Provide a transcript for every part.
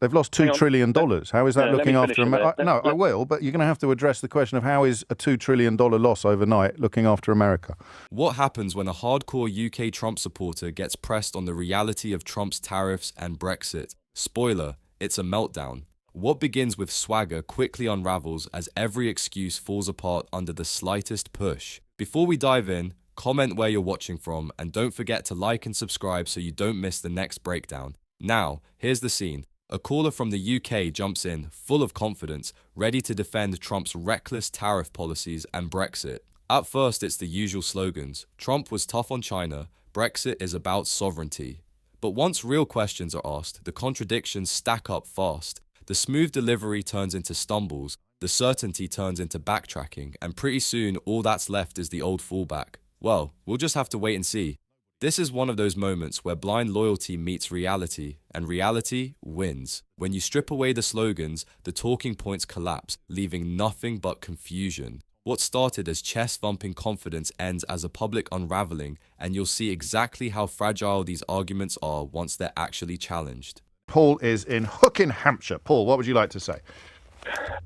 They've lost $2 trillion. How is that looking after America? No, I will, but you're going to have to address the question of how is a $2 trillion loss overnight looking after America? What happens when a hardcore UK Trump supporter gets pressed on the reality of Trump's tariffs and Brexit? Spoiler, it's a meltdown. What begins with swagger quickly unravels as every excuse falls apart under the slightest push. Before we dive in, comment where you're watching from and don't forget to like and subscribe so you don't miss the next breakdown. Now, here's the scene. A caller from the UK jumps in, full of confidence, ready to defend Trump's reckless tariff policies and Brexit. At first, it's the usual slogans. Trump was tough on China, Brexit is about sovereignty. But once real questions are asked, the contradictions stack up fast. The smooth delivery turns into stumbles, the certainty turns into backtracking, and pretty soon all that's left is the old fallback. Well, we'll just have to wait and see. This is one of those moments where blind loyalty meets reality, and reality wins. When you strip away the slogans, the talking points collapse, leaving nothing but confusion. What started as chest-thumping confidence ends as a public unraveling, and you'll see exactly how fragile these arguments are once they're actually challenged. Paul is in Hook in Hampshire. Paul, what would you like to say?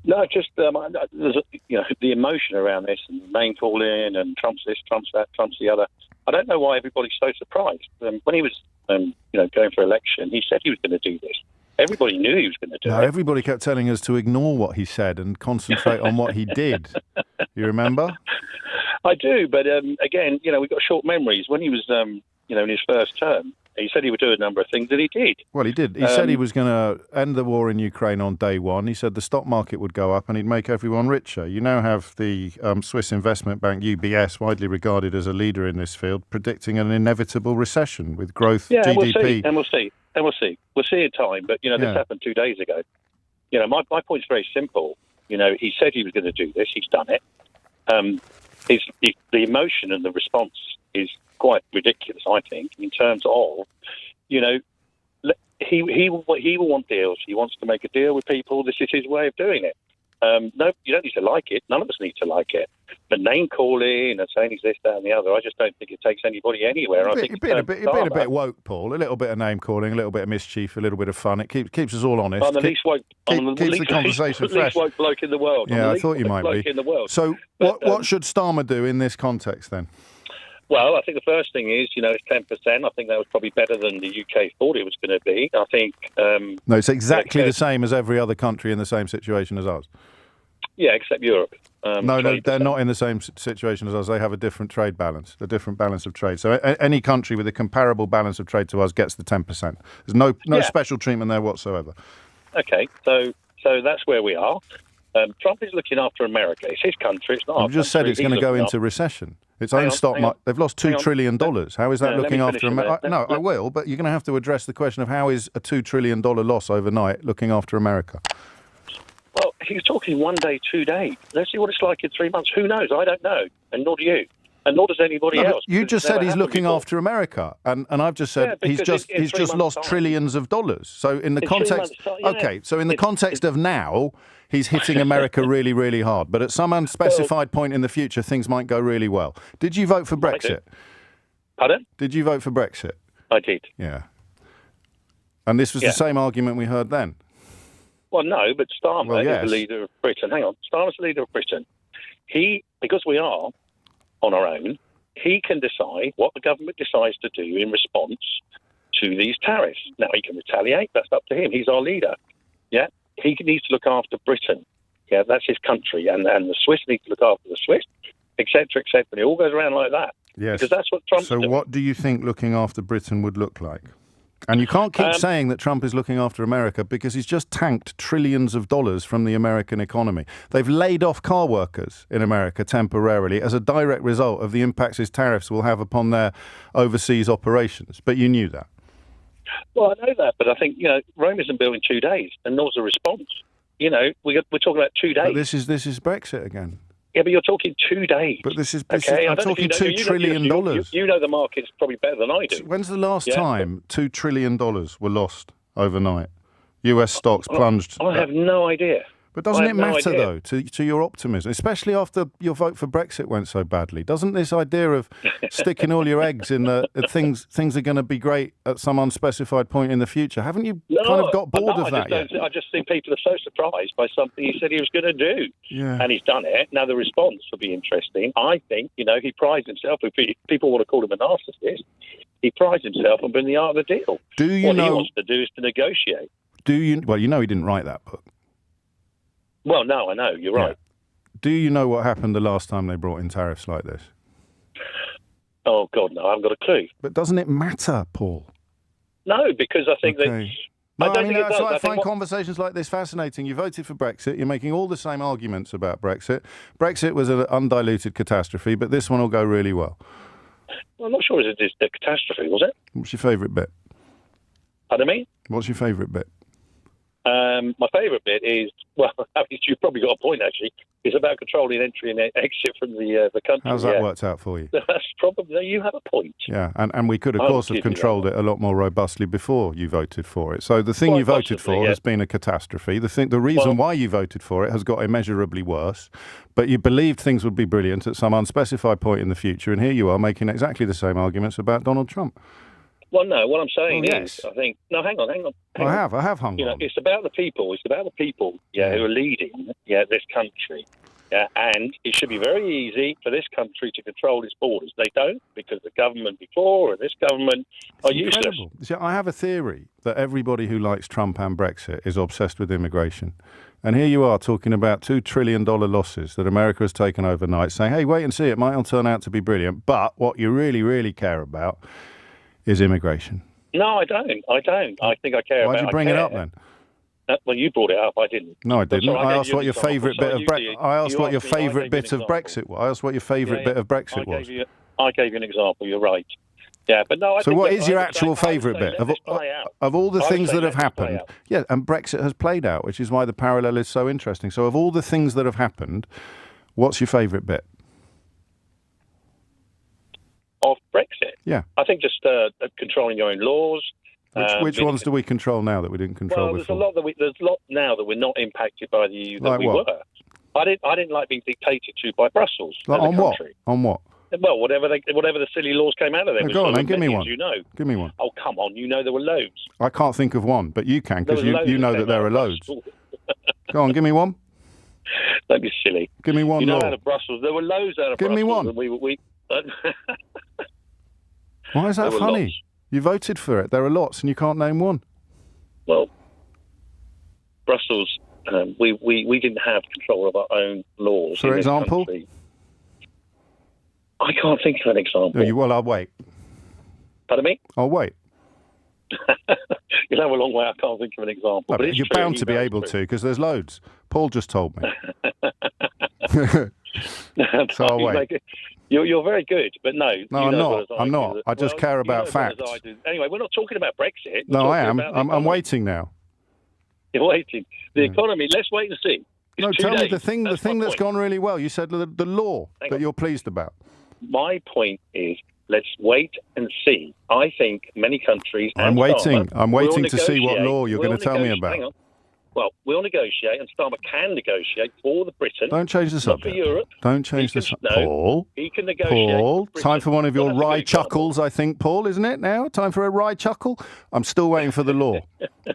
No, just there's the emotion around this, and name calling, and Trump's this, Trump's that, Trump's the other. I don't know why everybody's so surprised. When he was, going for election, he said he was going to do this. Everybody knew he was going to do it. Everybody kept telling us to ignore what he said and concentrate on what he did. You remember? I do, but again, we've got short memories. When he was, in his first term, he said he would do a number of things, and he did. Well, he did. He said he was going to end the war in Ukraine on day one. He said the stock market would go up and he'd make everyone richer. You now have the Swiss investment bank UBS, widely regarded as a leader in this field, predicting an inevitable recession with growth, GDP. We'll see. We'll see in time. But, this happened 2 days ago. My point's very simple. He said he was going to do this. He's done it. The emotion and the response is quite ridiculous, I think, in terms of, he will want deals. He wants to make a deal with people. This is his way of doing it. No, you don't need to like it. None of us need to like it. But name calling and saying he's this, that, and the other, I just don't think it takes anybody anywhere. You've been a bit woke, Paul. A little bit of name calling, a little bit of mischief, a little bit of fun. It keeps us all honest. I'm the least woke. Keeps the conversation fresh. Least woke bloke in the world. Yeah, I thought you might be. In the world. So, what should Starmer do in this context then? Well, I think the first thing is, it's 10%. I think that was probably better than the UK thought it was going to be. I think... no, it's exactly the same as every other country in the same situation as us. Yeah, except Europe. No, they're not in the same situation as us. They have a different trade balance, a different balance of trade. So any country with a comparable balance of trade to us gets the 10%. There's no special treatment there whatsoever. Okay, so that's where we are. Trump is looking after America. It's his country. It's not our country. You just said it's going to go into recession. Its own stock market. They've lost $2 trillion. How is that looking after America? No, I will, but you're going to have to address the question of how is a $2 trillion loss overnight looking after America? Well, he's talking 1 day, 2 days. Let's see what it's like in 3 months. Who knows? I don't know, and nor do you. And nor does anybody else. You just said he's looking after America, and I've just said he's just lost trillions of dollars. So in the context, so in the context of now, he's hitting America really, really hard. But at some unspecified point in the future, things might go really well. Did you vote for Brexit? Pardon? Did you vote for Brexit? I did. Yeah. And this was the same argument we heard then. Well, no, but Starmer is the leader of Britain. Hang on, Starmer's the leader of Britain. Because we are on our own, he can decide what the government decides to do in response to these tariffs. Now, he can retaliate. That's up to him. He's our leader. Yeah, he needs to look after Britain. Yeah, that's his country. And the Swiss need to look after the Swiss, etc., etc. It all goes around like that. Yes. Because that's what Trump's doing. So what do you think looking after Britain would look like? And you can't keep saying that Trump is looking after America because he's just tanked trillions of dollars from the American economy. They've laid off car workers in America temporarily as a direct result of the impacts his tariffs will have upon their overseas operations. But you knew that. Well, I know that, but I think, Rome isn't built in 2 days, and nor's the response. We're talking about 2 days. But this is Brexit again. Yeah, but you're talking 2 days. But I'm talking $2 trillion. You know the market's probably better than I do. When's the last time $2 trillion were lost overnight? US stocks plunged. I have no idea. But doesn't I it have no matter, idea. though, to your optimism, especially after your vote for Brexit went so badly? Doesn't this idea of sticking all your eggs in the things are going to be great at some unspecified point in the future, haven't you kind of got bored of that yet? I just think people are so surprised by something he said he was going to do. Yeah. And he's done it. Now, the response will be interesting. I think, he prides himself, if people want to call him a narcissist, he prides himself on being the art of the deal. Do you what know? he wants to do is to negotiate. Well, he didn't write that book. Well, no, I know. You're right. Do you know what happened the last time they brought in tariffs like this? Oh, God, no, I haven't got a clue. But doesn't it matter, Paul? No, because I think that... No, I don't think it that's does. why I find conversations like this fascinating. You voted for Brexit. You're making all the same arguments about Brexit. Brexit was an undiluted catastrophe, but this one will go really well. Well, I'm not sure it's a catastrophe, was it? What's your favourite bit? Pardon me? What's your favourite bit? My favourite bit is, well, you've probably got a point, actually. It's about controlling entry and exit from the country. How's that worked out for you? That's probably, you have a point. Yeah, and we could, of course, have controlled it a lot more robustly before you voted for it. So the thing you voted for has been a catastrophe. The reason why you voted for it has got immeasurably worse, but you believed things would be brilliant at some unspecified point in the future, and here you are making exactly the same arguments about Donald Trump. Well, no, what I'm saying is, I think... No, hang on. I have hung on. It's about the people. It's about the people, who are leading, this country. Yeah, and it should be very easy for this country to control its borders. They don't, because the government before and this government are useless. See, I have a theory that everybody who likes Trump and Brexit is obsessed with immigration. And here you are talking about $2 trillion losses that America has taken overnight, saying, hey, wait and see, it might all turn out to be brilliant. But what you really, really care about is immigration. No, I don't. I think I care about... Why'd you bring it up then? Well, you brought it up. I didn't. No, I didn't. I asked what your favourite bit of Brexit. I asked what your favourite bit of Brexit was. I asked what your favourite bit of Brexit was. I gave you an example. You're right. Yeah, but no. So, what is your actual favourite bit of all the things that have happened? Yeah, and Brexit has played out, which is why the parallel is so interesting. So, of all the things that have happened, what's your favourite bit? Of Brexit? Yeah. I think just controlling your own laws. Which ones do we control now that we didn't control before? There's a lot now that we're not impacted by the EU that like we what? were. I didn't like being dictated to by Brussels. Like on what? On what? Well, whatever the silly laws came out of there. Go on, then, give me one. Give me one. Oh, come on, there were loads. I can't think of one, but you can, because you know that there are loads. Go on, give me one. Don't be silly. Give me one. Out of Brussels, there were loads out of Brussels. Give me one. Why is that funny? Lots. You voted for it. There are lots, and you can't name one. Well, Brussels, we didn't have control of our own laws. For example? I can't think of an example. Well, I'll wait. Pardon me? I'll wait. You'll have a long way. I can't think of an example. No, but you're bound to be able to, because there's loads. Paul just told me. So I'll wait. You're very good, but no. No, I'm not. I'm not. I just care about facts. Anyway, we're not talking about Brexit. No, I am. I'm waiting now. You're waiting. The economy, let's wait and see. No, tell me the thing that's gone really well. You said the law that you're pleased about. My point is, let's wait and see. I think many countries... I'm waiting to see what law you're going to tell me about. Hang on. Well, we'll negotiate, and Starmer can negotiate for the Britain. Don't change the subject. Not for Europe. Don't change the subject. Paul. He can negotiate. Paul, time for one of your wry chuckles, I think, Paul, isn't it now? Time for a wry chuckle? I'm still waiting for the law,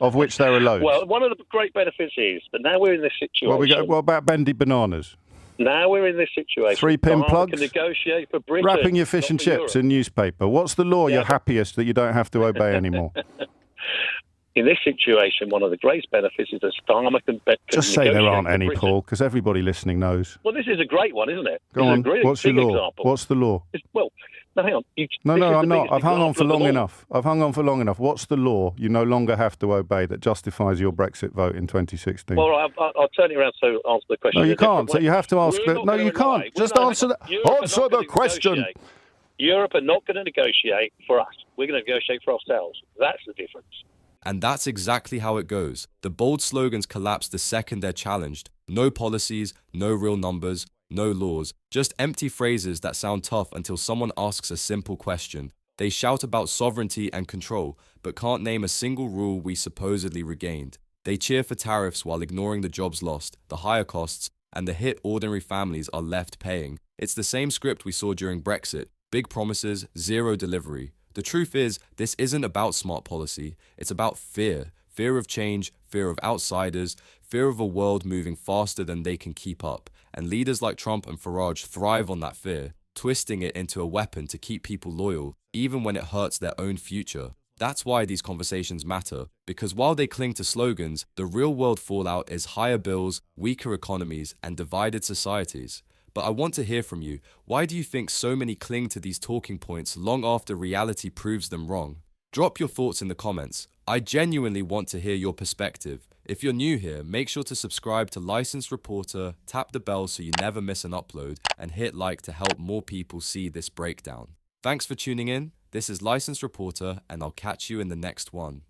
of which there are loads. Well, one of the great benefits is that now we're in this situation. What about bendy bananas? Now we're in this situation. 3-pin plugs? Can negotiate for Britain. Wrapping your fish and chips in newspaper. What's the law you're happiest that you don't have to obey anymore? In this situation, one of the greatest benefits is that Starmer can just say there aren't any, Paul, because everybody listening knows. Well, this is a great one, isn't it? Go on. What's your law? Example. What's the law? Well, no, hang on. No, I'm not. I've hung on for long enough. What's the law you no longer have to obey that justifies your Brexit vote in 2016? Well, I'll turn it around so answer the question. No, you can't. So you have to ask. No, you can't. Just answer the question. Europe are not going to negotiate for us. We're going to negotiate for ourselves. That's the difference. And that's exactly how it goes. The bold slogans collapse the second they're challenged. No policies, no real numbers, no laws. Just empty phrases that sound tough until someone asks a simple question. They shout about sovereignty and control, but can't name a single rule we supposedly regained. They cheer for tariffs while ignoring the jobs lost, the higher costs, and the hit ordinary families are left paying. It's the same script we saw during Brexit. Big promises, zero delivery. The truth is, this isn't about smart policy. It's about fear. Fear of change, fear of outsiders, fear of a world moving faster than they can keep up. And leaders like Trump and Farage thrive on that fear, twisting it into a weapon to keep people loyal, even when it hurts their own future. That's why these conversations matter, because while they cling to slogans, the real-world fallout is higher bills, weaker economies, and divided societies. But I want to hear from you. Why do you think so many cling to these talking points long after reality proves them wrong? Drop your thoughts in the comments. I genuinely want to hear your perspective. If you're new here, make sure to subscribe to Licensed Reporter, tap the bell so you never miss an upload, and hit like to help more people see this breakdown. Thanks for tuning in. This is Licensed Reporter, and I'll catch you in the next one.